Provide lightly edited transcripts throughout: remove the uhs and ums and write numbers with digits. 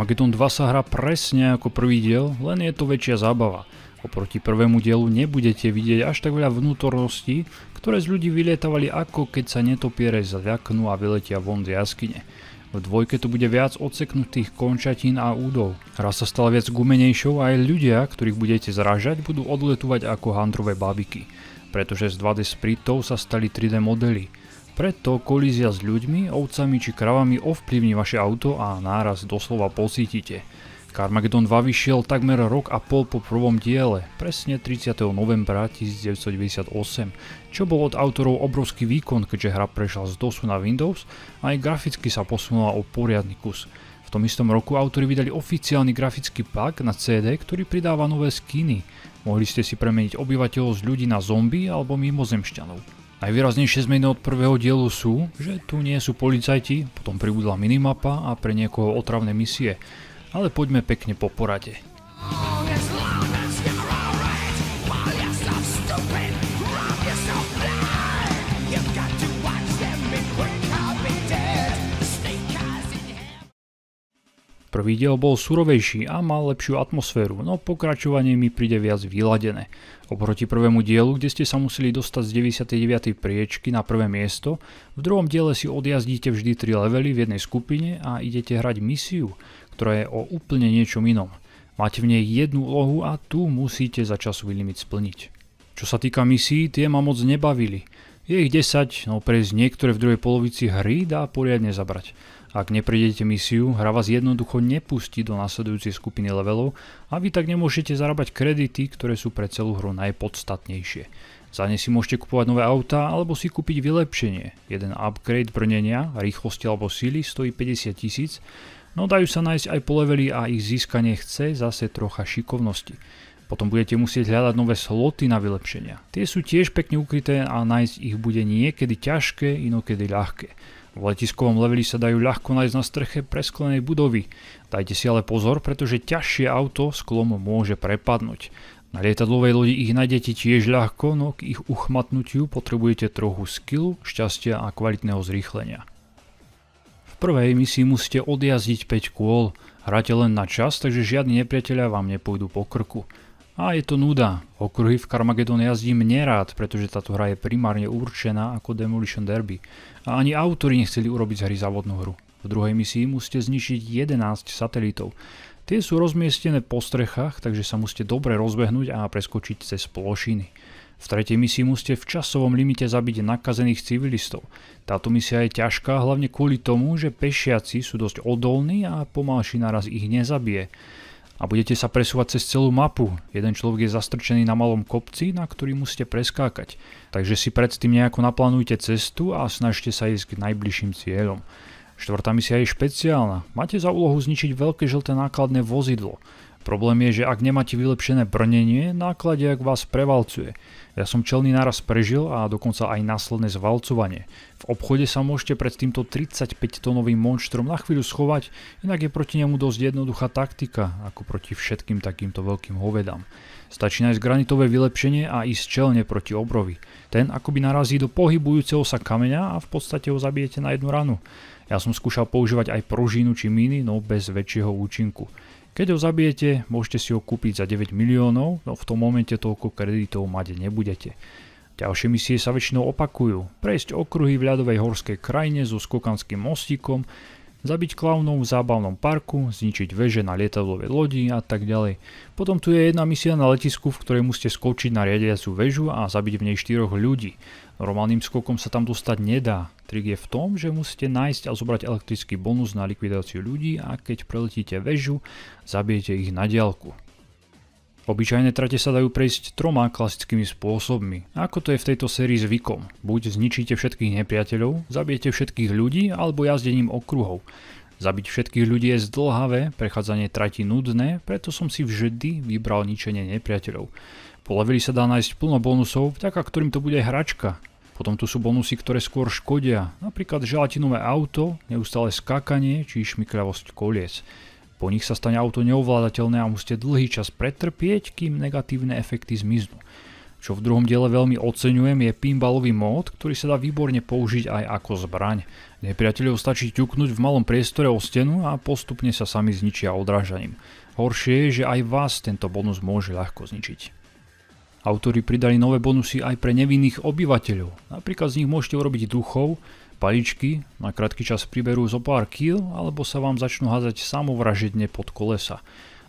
Carmageddon 2 sa hrá presne ako prvý diel, len je to väčšia zábava. Oproti prvému dielu nebudete vidieť až tak veľa vnútorností, ktoré z ľudí vylietavali ako keď sa netopiere zľaknú a vyletia von z jaskyne. V dvojke to bude viac odseknutých končatín a údov. Hra sa stala viac gumenejšou a aj ľudia, ktorých budete zrážať, budú odletovať ako handrové bábiky. Pretože z 2D spritov sa stali 3D modely. Preto kolízia s ľuďmi, ovcami či kravami ovplyvní vaše auto a náraz doslova pocítite. Carmageddon 2 vyšiel takmer rok a pol po prvom diele, presne 30. novembra 1998, čo bol od autorov obrovský výkon, keďže hra prešla z DOSu na Windows a aj graficky sa posunula o poriadny kus. V tom istom roku autori vydali oficiálny grafický pak na CD, ktorý pridáva nové skiny. Mohli ste si premeniť obyvateľov z ľudí na zombie alebo mimozemšťanov. Najvýraznejšie zmeny od prvého dielu sú, že tu nie sú policajti, potom pribudla minimapa a pre niekoho otravné misie. Ale poďme pekne po porade. Prvý diel bol surovejší a mal lepšiu atmosféru, no pokračovanie mi príde viac vyladené. Oproti prvému dielu, kde ste sa museli dostať z 99. priečky na prvé miesto, v druhom diele si odjazdíte vždy 3 levely v jednej skupine a idete hrať misiu, ktorá je o úplne niečom inom. Máte v nej jednu úlohu a tu musíte za časový limit splniť. Čo sa týka misií, tie ma moc nebavili. Je ich 10, no prejsť niektoré v druhej polovici hry dá poriadne zabrať. Ak neprejdete misiu, hra vás jednoducho nepustí do nasledujúcej skupiny levelov a vy tak nemôžete zarábať kredity, ktoré sú pre celú hru najpodstatnejšie. Za ne si môžete kupovať nové autá alebo si kúpiť vylepšenie. Jeden upgrade brnenia, rýchlosti alebo síly stojí 50 000, no dajú sa nájsť aj po leveli a ich získanie chce zase trocha šikovnosti. Potom budete musieť hľadať nové sloty na vylepšenia. Tie sú tiež pekne ukryté a nájsť ich bude niekedy ťažké, inokedy ľahké. V letiskovom leveli sa dajú ľahko nájsť na streche presklenej budovy. Dajte si ale pozor, pretože ťažšie auto sklom môže prepadnúť. Na lietadlovej lodi ich nájdete tiež ľahko, no k ich uchmatnutiu potrebujete trochu skillu, šťastia a kvalitného zrýchlenia. V prvej misii musíte odjazdiť 5 kôl. Hráte len na čas, takže žiadni nepriatelia vám nepôjdu po krku. A je to nuda. Okruhy v Carmageddon jazdím nerád, pretože táto hra je primárne určená ako Demolition Derby. A ani autori nechceli urobiť z hry závodnú hru. V druhej misii musíte zničiť 11 satelitov. Tie sú rozmiestnené po strechách, takže sa musíte dobre rozbehnúť a preskočiť cez plošiny. V tretej misii musíte v časovom limite zabiť nakazených civilistov. Táto misia je ťažká hlavne kvôli tomu, že pešiaci sú dosť odolní a pomalší naraz ich nezabije. A budete sa presúvať cez celú mapu. Jeden človek je zastrčený na malom kopci, na ktorý musíte preskákať. Takže si predtým nejako naplánujte cestu a snažte sa ísť k najbližším cieľom. Štvrtá misia je špeciálna. Máte za úlohu zničiť veľké žlté nákladné vozidlo. Problém je, že ak nemáte vylepšené brnenie, nákladiak vás prevalcuje. Ja som čelný náraz prežil a dokonca aj následné zvalcovanie. V obchode sa môžete pred týmto 35-tonovým monštrom na chvíľu schovať, inak je proti nemu dosť jednoduchá taktika, ako proti všetkým takýmto veľkým hovedám. Stačí nájsť granitové vylepšenie a ísť čelne proti obrovi. Ten akoby narazí do pohybujúceho sa kameňa a v podstate ho zabijete na jednu ranu. Ja som skúšal používať aj pružinu či míny, no bez väčšieho účinku. Keď ho zabijete, môžete si ho kúpiť za 9 miliónov, no v tom momente toľko kreditov mať nebudete. Ďalšie misie sa väčšinou opakujú. Prejsť okruhy v ľadovej horskej krajine so skokanským mostíkom, zabiť klaunov v zábavnom parku, zničiť veže na lietadlovej lodi a tak ďalej. Potom tu je jedna misia na letisku, v ktorej musíte skočiť na riadiacu väžu a zabiť v nej 4 ľudí. Normálnym skokom sa tam dostať nedá. Trik je v tom, že musíte nájsť a zobrať elektrický bonus na likvidáciu ľudí a keď preletíte väžu, zabijete ich na diaľku. Obyčajné trate sa dajú prejsť 3 klasickými spôsobmi. Ako to je v tejto sérii zvykom. Buď zničíte všetkých nepriateľov, zabijete všetkých ľudí alebo jazdením okruhov. Zabiť všetkých ľudí je zdĺhavé, prechádzanie trati nudné, preto som si vždy vybral ničenie nepriateľov. Po leveli sa dá nájsť plno bonusov, vďaka ktorým to bude hračka. Potom tu sú bonusy, ktoré skôr škodia, napríklad želatinové auto, neustále skákanie či šmykľavosť kolies. Po nich sa stane auto neovládateľné a musíte dlhý čas pretrpieť, kým negatívne efekty zmiznú. Čo v druhom diele veľmi oceňujem je pinballový mód, ktorý sa dá výborne použiť aj ako zbraň. Nepriateľov stačí ťuknúť v malom priestore o stenu a postupne sa sami zničia odrážaním. Horšie je, že aj vás tento bonus môže ľahko zničiť. Autori pridali nové bonusy aj pre nevinných obyvateľov. Napríklad z nich môžete urobiť duchov, paličky, na krátky čas priberú zo pár kill, alebo sa vám začnú házať samovražedne pod kolesa.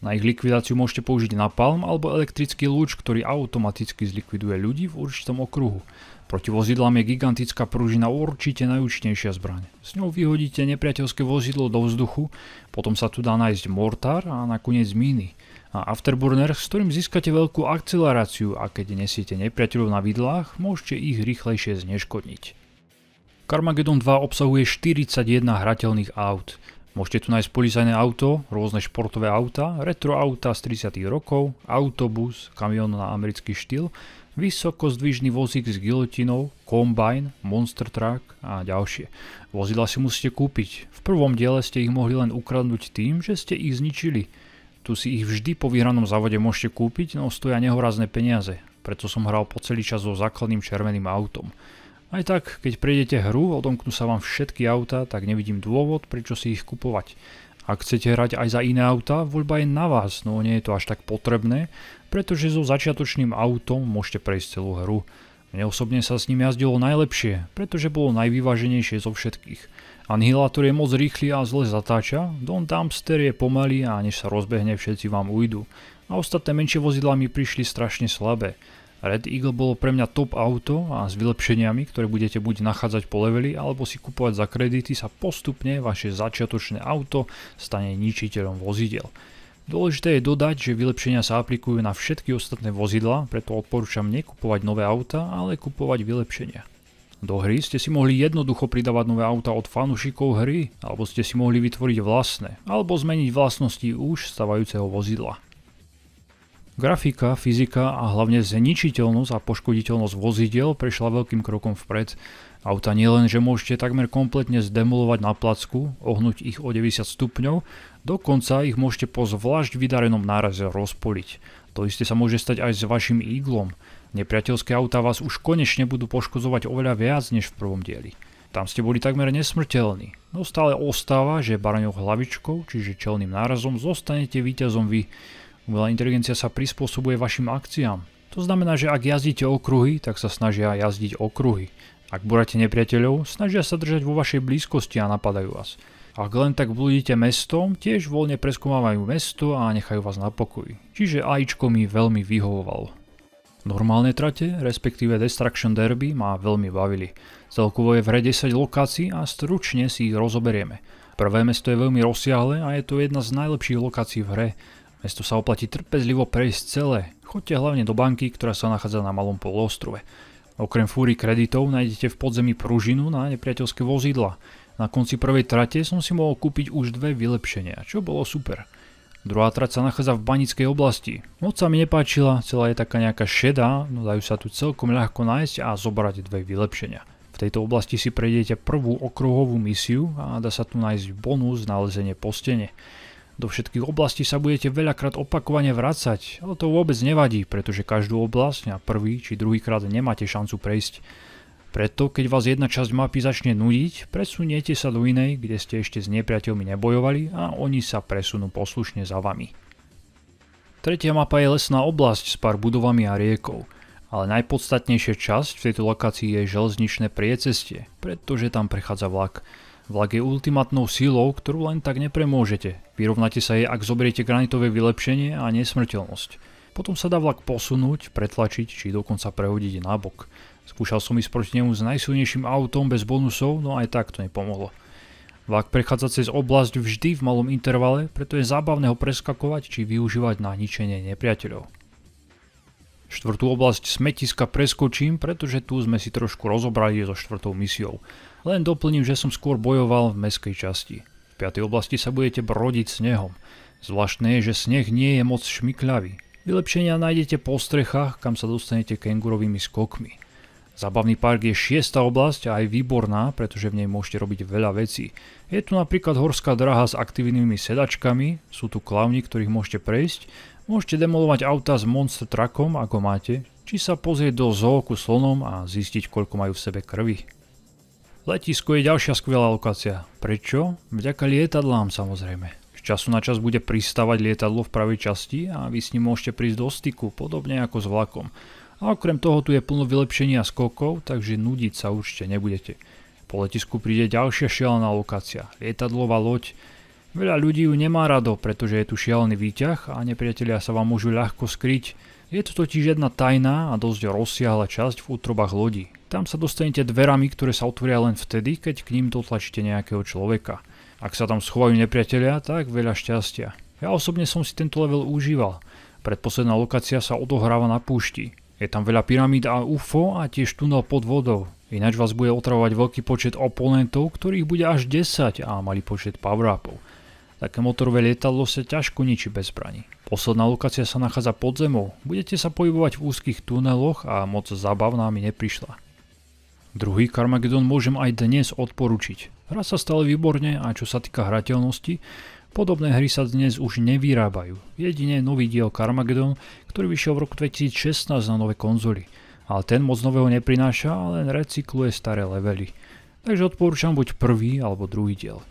Na ich likvidáciu môžete použiť napalm alebo elektrický lúč, ktorý automaticky zlikviduje ľudí v určitom okruhu. Proti vozidlám je gigantická pružina určite najúčinnejšia zbraň. S ňou vyhodíte nepriateľské vozidlo do vzduchu, potom sa tu dá nájsť mortár a nakoniec míny. A afterburner, s ktorým získate veľkú akceleráciu a keď nesiete nepriateľov na vidlách, môžete ich rýchlejšie zneškodniť. Carmageddon 2 obsahuje 41 hrateľných aut. Môžete tu nájsť policajné auto, rôzne športové auta, retro auta z 30 rokov, autobus, kamión na americký štýl, vysokozdvižný vozík s gilotinou, kombajn, monster truck a ďalšie. Vozidla si musíte kúpiť. V prvom diele ste ich mohli len ukradnúť tým, že ste ich zničili. Tu si ich vždy po vyhranom závode môžete kúpiť, no stoja nehorazné peniaze. Preto som hral po celý čas so základným červeným autom. Aj tak, keď prejdete hru, odomknú sa vám všetky auta, tak nevidím dôvod, prečo si ich kupovať. Ak chcete hrať aj za iné auta, voľba je na vás, no nie je to až tak potrebné, pretože so začiatočným autom môžete prejsť celú hru. Mne osobne sa s ním jazdilo najlepšie, pretože bolo najvyváženejšie zo všetkých. Annihilátor je moc rýchly a zle zatáča, Don Dumpster je pomalý a než sa rozbehne, všetci vám ujdu. A ostatné menšie vozidlá mi prišli strašne slabé. Red Eagle bolo pre mňa top auto a s vylepšeniami, ktoré budete buď nachádzať po leveli alebo si kupovať za kredity, sa postupne vaše začiatočné auto stane ničiteľom vozidel. Dôležité je dodať, že vylepšenia sa aplikujú na všetky ostatné vozidlá, preto odporúčam nekupovať nové auta, ale kupovať vylepšenia. Do hry ste si mohli jednoducho pridávať nové auta od fanúšikov hry, alebo ste si mohli vytvoriť vlastné, alebo zmeniť vlastnosti už stávajúceho vozidla. Grafika, fyzika a hlavne zničiteľnosť a poškoditeľnosť vozidiel prešla veľkým krokom vpred. Auta nielen, že môžete takmer kompletne zdemolovať na placku, ohnúť ich o 90 stupňov, dokonca ich môžete po zvlášť vydarenom náraze rozpoliť. To isté sa môže stať aj s vašim Eaglom. Nepriateľské autá vás už konečne budú poškodzovať oveľa viac než v prvom dieli. Tam ste boli takmer nesmrteľní, no stále ostáva, že baraňou hlavičkou, čiže čelným nárazom, zostanete víťazom vy. Umelá inteligencia sa prispôsobuje vašim akciám. To znamená, že ak jazdíte okruhy, tak sa snažia jazdiť okruhy. Ak búrate nepriateľov, snažia sa držať vo vašej blízkosti a napadajú vás. Ak len tak blúdite mestom, tiež voľne preskúmavajú mesto a nechajú vás na pokoji. Čiže AIčko mi veľmi vyhovovalo. Normálne trate, respektíve Destruction Derby, ma veľmi bavili. Celkovo je v hre 10 lokácií a stručne si ich rozoberieme. Prvé mesto je veľmi rozsiahle a je to jedna z najlepších lokácií v hre. Mesto sa oplatí trpezlivo prejsť celé. Choďte hlavne do banky, ktorá sa nachádza na malom poloostrove. Okrem fúry kreditov nájdete v podzemí pružinu na nepriateľské vozidla. Na konci prvej trate som si mohol kúpiť už 2 vylepšenia, čo bolo super. Druhá trať sa nachádza v banickej oblasti. Moc sa mi nepáčila, celá je taká nejaká šedá, no dajú sa tu celkom ľahko nájsť a zobrať 2 vylepšenia. V tejto oblasti si prejdete prvú okruhovú misiu a dá sa tu nájsť bonus na lezenie po stene. Do všetkých oblastí sa budete veľakrát opakovane vracať, ale to vôbec nevadí, pretože každú oblasť na prvý či druhý krát nemáte šancu prejsť. Preto, keď vás jedna časť mapy začne nudiť, presuniete sa do inej, kde ste ešte s nepriateľmi nebojovali a oni sa presunú poslušne za vami. Tretia mapa je lesná oblasť s pár budovami a riekou, ale najpodstatnejšia časť v tejto lokácii je železničné priecestie, pretože tam prechádza vlak. Vlak je ultimátnou silou, ktorú len tak nepremôžete. Vyrovnáte sa jej, ak zoberiete granitové vylepšenie a nesmrteľnosť. Potom sa dá vlak posunúť, pretlačiť či dokonca prehodiť nabok. Skúšal som ísť proti nemu s najsilnejším autom bez bonusov, no aj tak to nepomohlo. Vlak prechádza cez oblasť vždy v malom intervale, preto je zábavné ho preskakovať či využívať na ničenie nepriateľov. Štvrtú oblasť smetiska preskočím, pretože tu sme si trošku rozobrali so štvrtou misiou. Len doplním, že som skôr bojoval v mestskej časti. V 5. oblasti sa budete brodiť snehom. Zvláštne je, že sneh nie je moc šmykľavý. Vylepšenia nájdete po strechách, kam sa dostanete kengurovými skokmi. Zábavný park je 6. oblasť a aj výborná, pretože v nej môžete robiť veľa vecí. Je tu napríklad horská dráha s aktívnymi sedačkami, sú tu klauni, ktorých môžete prejsť, môžete demolovať auta s monster truckom, ako máte, či sa pozrieť do zoo ku slonom a zistiť, koľko majú v sebe krvi. Letisko je ďalšia skvelá lokácia. Prečo? Vďaka lietadlám samozrejme. Z času na čas bude pristávať lietadlo v pravej časti a vy s ním môžete prísť do styku, podobne ako s vlakom. A okrem toho tu je plno vylepšení a skokov, takže nudiť sa určite nebudete. Po letisku príde ďalšia šialená lokácia. Lietadlová loď. Veľa ľudí ju nemá rado, pretože je tu šialený výťah a nepriatelia sa vám môžu ľahko skryť. Je to totiž jedna tajná a dosť rozsiahla časť v útrobách lodí. Tam sa dostanete dverami, ktoré sa otvoria len vtedy, keď k ním dotlačíte nejakého človeka. Ak sa tam schovajú nepriatelia, tak veľa šťastia. Ja osobne som si tento level užíval. Predposledná lokácia sa odohráva na púšti. Je tam veľa pyramíd a UFO a tiež tunel pod vodou. Ináč vás bude otravovať veľký počet oponentov, ktorých bude až 10 a malý počet power-upov. Také motorové lietadlo sa ťažko ničí bez zbraní. Posledná lokácia sa nachádza pod zemou. Budete sa pohybovať v úzkých tuneloch a moc zábavná mi neprišla. Druhý Carmageddon môžem aj dnes odporučiť. Hra sa stále výborne a čo sa týka hrateľnosti, podobné hry sa dnes už nevyrábajú. Jedine nový diel Carmageddon, ktorý vyšiel v roku 2016 na nové konzoly. Ale ten moc nového neprináša, len recykluje staré levely. Takže odporúčam buď prvý alebo druhý diel.